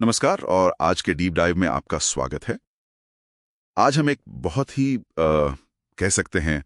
नमस्कार और आज के डीप डाइव में आपका स्वागत है। आज हम एक बहुत ही कह सकते हैं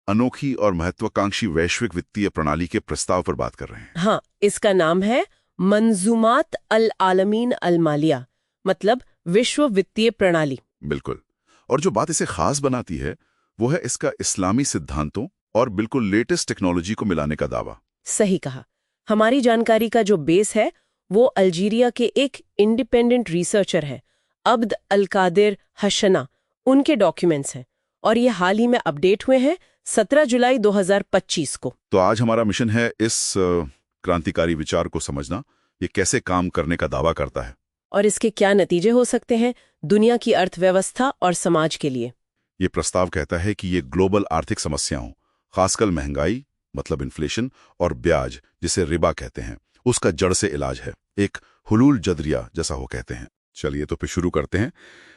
अनोखी और महत्वाकांक्षी वैश्विक वित्तीय प्रणाली के प्रस्ताव पर बात कर रहे हैं। हाँ, इसका नाम है मंजूमात अल आलमीन अल मालिया, मतलब विश्व वित्तीय प्रणाली। बिल्कुल। और जो बात इसे खास बनाती है वो है इसका इस्लामी सिद्धांतों और बिल्कुल लेटेस्ट टेक्नोलॉजी को मिलाने का दावा। सही कहा। हमारी जानकारी का जो बेस है वो अल्जीरिया के एक इंडिपेंडेंट रिसर्चर है, अब्द अल कादिर हशना, उनके डॉक्यूमेंट्स हैं और ये हाल ही में अपडेट हुए हैं 17 जुलाई 2025 को। तो आज हमारा मिशन है इस क्रांतिकारी विचार को समझना, ये कैसे काम करने का दावा करता है और इसके क्या नतीजे हो सकते हैं दुनिया की अर्थव्यवस्था और समाज के लिए। ये प्रस्ताव कहता है कि ये ग्लोबल आर्थिक समस्याओं, खासकर महंगाई मतलब इन्फ्लेशन और ब्याज जिसे रिबा कहते हैं, उसका जड़ से इलाज है, एक हुलूल जदरिया जैसा हो कहते हैं। चलिए तो फिर शुरू करते हैं।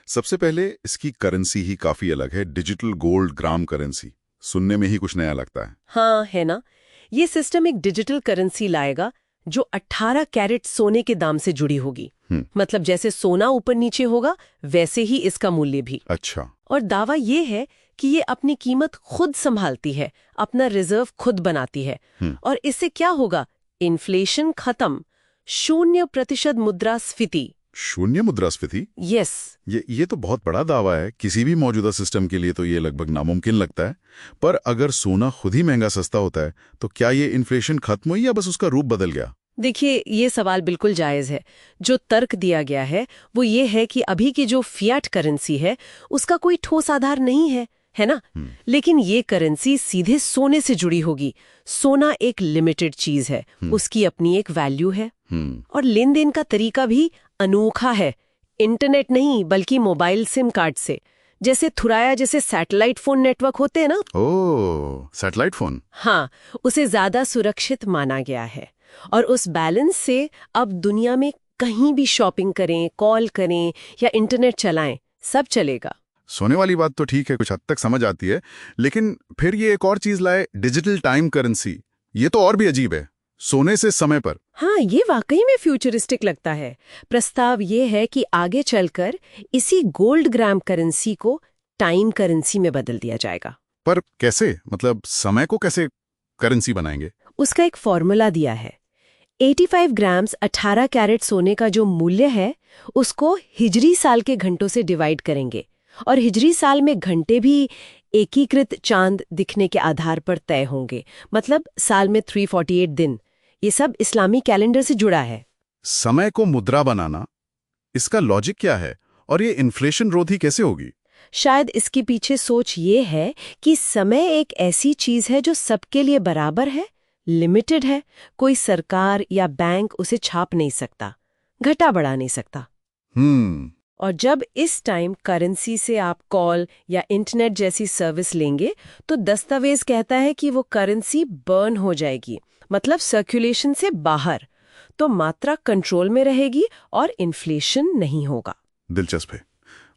सबसे पहले इसकी करेंसी ही काफी अलग है, डिजिटल गोल्ड ग्राम करेंसी। सुनने में ही कुछ नया लगता है। हाँ, है ना। ये सिस्टम एक डिजिटल करेंसी लाएगा जो 18 कैरेट सोने के दाम से जुड़ी होगी। मतलब जैसे सोना ऊपर नीचे होगा वैसे ही इसका मूल्य भी। अच्छा। और दावा ये है कि ये अपनी कीमत खुद संभालती है, अपना रिजर्व खुद बनाती है। और इससे क्या होगा? इन्फ्लेशन खत्म, 0% मुद्रास्फीति। 0 मुद्रास्फीति? यस। ये तो बहुत बड़ा दावा है। किसी भी मौजूदा सिस्टम के लिए तो ये लगभग नामुमकिन लगता है। पर अगर सोना खुद ही महंगा सस्ता होता है तो क्या ये इन्फ्लेशन खत्म हुई या बस उसका रूप बदल गया? देखिए, ये सवाल बिल्कुल जायज है। जो तर्क दिया गया है वो ये है कि अभी की जो फियाट करेंसी है उसका कोई ठोस आधार नहीं है ना। लेकिन ये करेंसी सीधे सोने से जुड़ी होगी। सोना एक लिमिटेड चीज है, उसकी अपनी एक वैल्यू है। और लेन देन का तरीका भी अनोखा है। इंटरनेट नहीं बल्कि मोबाइल सिम कार्ड से, जैसे थुराया जैसे सैटेलाइट फोन नेटवर्क होते हैं ना। ओह, सैटेलाइट फोन। हाँ, उसे ज्यादा सुरक्षित माना गया है। और उस बैलेंस से अब दुनिया में कहीं भी शॉपिंग करें, कॉल करें या इंटरनेट चलाएं, सब चलेगा। सोने वाली बात तो ठीक है, कुछ हद तक समझ आती है। लेकिन फिर ये एक और चीज लाए, डिजिटल टाइम करेंसी। ये तो और भी अजीब है, सोने से समय पर। हाँ, ये वाकई में फ्यूचरिस्टिक लगता है। प्रस्ताव ये है कि आगे चलकर इसी गोल्ड ग्राम करेंसी को टाइम करेंसी में बदल दिया जाएगा। पर कैसे? मतलब समय को कैसे करेंसी बनाएंगे? उसका एक फॉर्मूला दिया है। 85 ग्राम्स 18 कैरेट सोने का जो मूल्य है उसको हिजरी साल के घंटों से डिवाइड करेंगे। और हिजरी साल में घंटे भी एकीकृत चांद दिखने के आधार पर तय होंगे। मतलब साल में 348 दिन। ये सब इस्लामी कैलेंडर से जुड़ा है। समय को मुद्रा बनाना, इसका लॉजिक क्या है? और ये इन्फ्लेशन रोधी कैसे होगी? शायद इसके पीछे सोच ये है कि समय एक ऐसी चीज है जो सबके लिए बराबर है, लिमिटेड है। कोई सरकार या बैंक उसे छाप नहीं सकता, घटा बढ़ा नहीं सकता। और जब इस टाइम करेंसी से आप कॉल या इंटरनेट जैसी सर्विस लेंगे तो दस्तावेज कहता है कि वो करेंसी बर्न हो जाएगी, मतलब सर्कुलेशन से बाहर। तो मात्रा कंट्रोल में रहेगी और इन्फ्लेशन नहीं होगा। दिलचस्प है।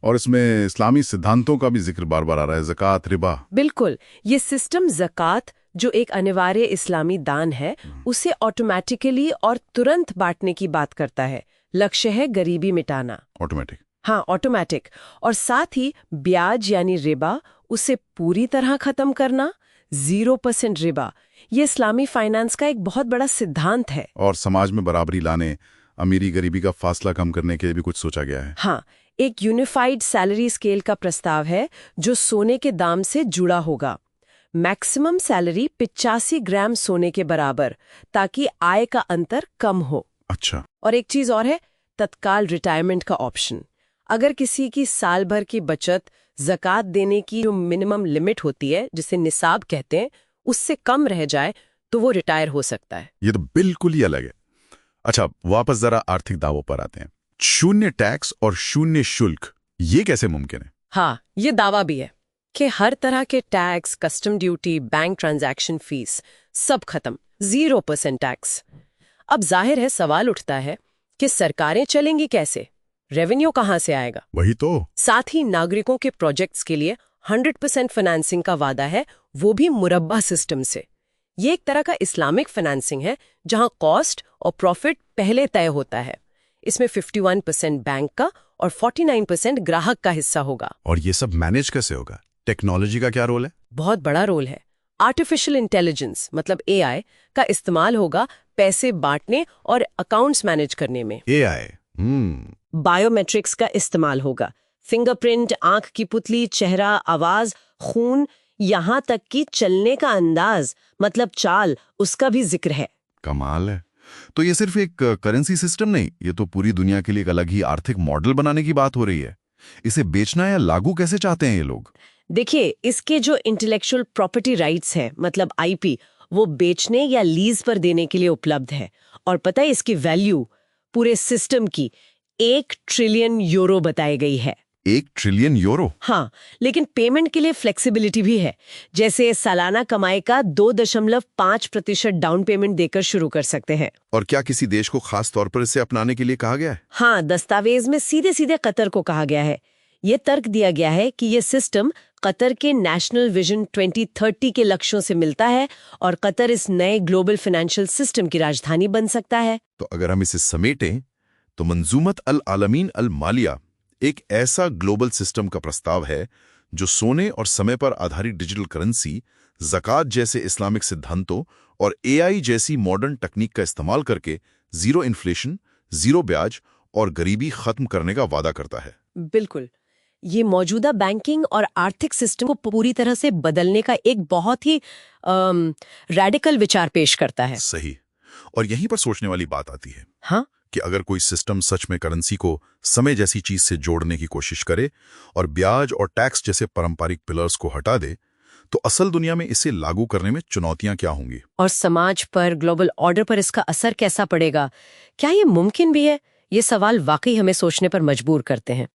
और इसमें इस्लामी सिद्धांतों का भी जिक्र बार बार आ रहा है, ज़कात, रिबा। बिल्कुल। ये सिस्टम ज़कात, जो एक अनिवार्य इस्लामी दान है, उसे ऑटोमेटिकली और तुरंत बांटने की बात करता है। लक्ष्य है गरीबी मिटाना। ऑटोमेटिक? हाँ, ऑटोमेटिक। और साथ ही ब्याज यानी रिबा, उसे पूरी तरह खत्म करना, 0% रिबा। ये इस्लामी फाइनेंस का एक बहुत बड़ा सिद्धांत है। और समाज में बराबरी लाने, अमीरी गरीबी का फासला कम करने के लिए भी कुछ सोचा गया है। हाँ, एक यूनिफाइड सैलरी स्केल का प्रस्ताव है जो सोने के दाम से जुड़ा होगा। मैक्सिमम सैलरी 85 ग्राम सोने के बराबर, ताकि आय का अंतर कम हो। अच्छा। और एक चीज और है, तत्काल रिटायरमेंट का ऑप्शन। अगर किसी की साल भर की बचत ज़कात देने की जो मिनिमम लिमिट होती है, जिसे निसाब कहते हैं, उससे कम रह जाए तो वो रिटायर हो सकता है। ये तो बिल्कुल ही अलग है। अच्छा, वापस जरा आर्थिक दावों पर आते हैं। 0 टैक्स और 0 शुल्क, ये कैसे मुमकिन है? हाँ, ये दावा भी है कि हर तरह के tax, custom duty, bank transaction fees सब खत्म, 0% टैक्स। अब जाहिर है सवाल उठता है कि सरकारें चलेंगी कैसे, रेवेन्यू कहाँ से आएगा? वही तो। साथ ही नागरिकों के प्रोजेक्ट्स के लिए 100% फाइनेंसिंग का वादा है, वो भी मुरब्बा सिस्टम से। ये एक तरह का इस्लामिक फाइनेंसिंग है जहां कॉस्ट और प्रॉफिट पहले तय होता है। इसमें 51% बैंक का और 49% ग्राहक का हिस्सा होगा। और ये सब मैनेज कैसे होगा? टेक्नोलॉजी का क्या रोल है? बहुत बड़ा रोल है। आर्टिफिशियल इंटेलिजेंस मतलब AI का इस्तेमाल होगा पैसे बांटने और अकाउंट्स मैनेज करने में। AI? बायोमेट्रिक्स का इस्तेमाल होगा। फिंगरप्रिंट, आंख की पुतली, चेहरा, आवाज, खून, यहाँ तक कि चलने का अंदाज मतलब चाल, उसका भी जिक्र है। कमाल है। तो ये सिर्फ एक करेंसी सिस्टम नहीं, ये तो पूरी दुनिया के लिए एक अलग ही आर्थिक मॉडल बनाने की बात हो रही है। इसे बेचना या लागू कैसे चाहते हैं ये लोग? देखिए, इसके जो इंटेलेक्चुअल प्रॉपर्टी राइट्स हैं मतलब IP, वो बेचने या लीज पर देने के लिए उपलब्ध है। और पता है इसकी वैल्यू पूरे सिस्टम की 1 ट्रिलियन यूरो बताई गई है। 1 ट्रिलियन यूरो? हाँ, लेकिन पेमेंट के लिए फ्लेक्सिबिलिटी भी है। जैसे सालाना कमाई का 2.5% डाउन पेमेंट देकर शुरू कर सकते हैं। और क्या किसी देश को खास तौर पर इसे अपनाने के लिए कहा गया है? हाँ, दस्तावेज में सीधे सीधे कतर को कहा गया है। ये तर्क दिया गया है कि ये सिस्टम कतर के नेशनल विजन 2030 के लक्ष्यों से मिलता है और कतर इस नए ग्लोबल फाइनेंशियल सिस्टम की राजधानी बन सकता है। तो अगर हम इसे समेटें तो मंजूमत अल आलमीन अल मालिया एक ऐसा ग्लोबल सिस्टम का प्रस्ताव है जो सोने और समय पर आधारित डिजिटल करेंसी, ज़कात जैसे इस्लामिक सिद्धांतों और AI जैसी मॉडर्न तकनीक का इस्तेमाल करके जीरो इन्फ्लेशन, जीरो ब्याज और गरीबी खत्म करने का वादा करता है। बिल्कुल, ये मौजूदा बैंकिंग और आर्थिक सिस्टम को पूरी तरह से बदलने का एक बहुत ही रैडिकल विचार पेश करता है। सही। और यहीं पर सोचने वाली बात आती है हाँ, कि अगर कोई सिस्टम सच में करेंसी को समय जैसी चीज से जोड़ने की कोशिश करे और ब्याज और टैक्स जैसे पारंपरिक पिलर्स को हटा दे, तो असल दुनिया में इसे लागू करने में चुनौतियां क्या होंगी? और समाज पर, ग्लोबल ऑर्डर पर इसका असर कैसा पड़ेगा? क्या ये मुमकिन भी है? ये सवाल वाकई हमें सोचने पर मजबूर करते हैं।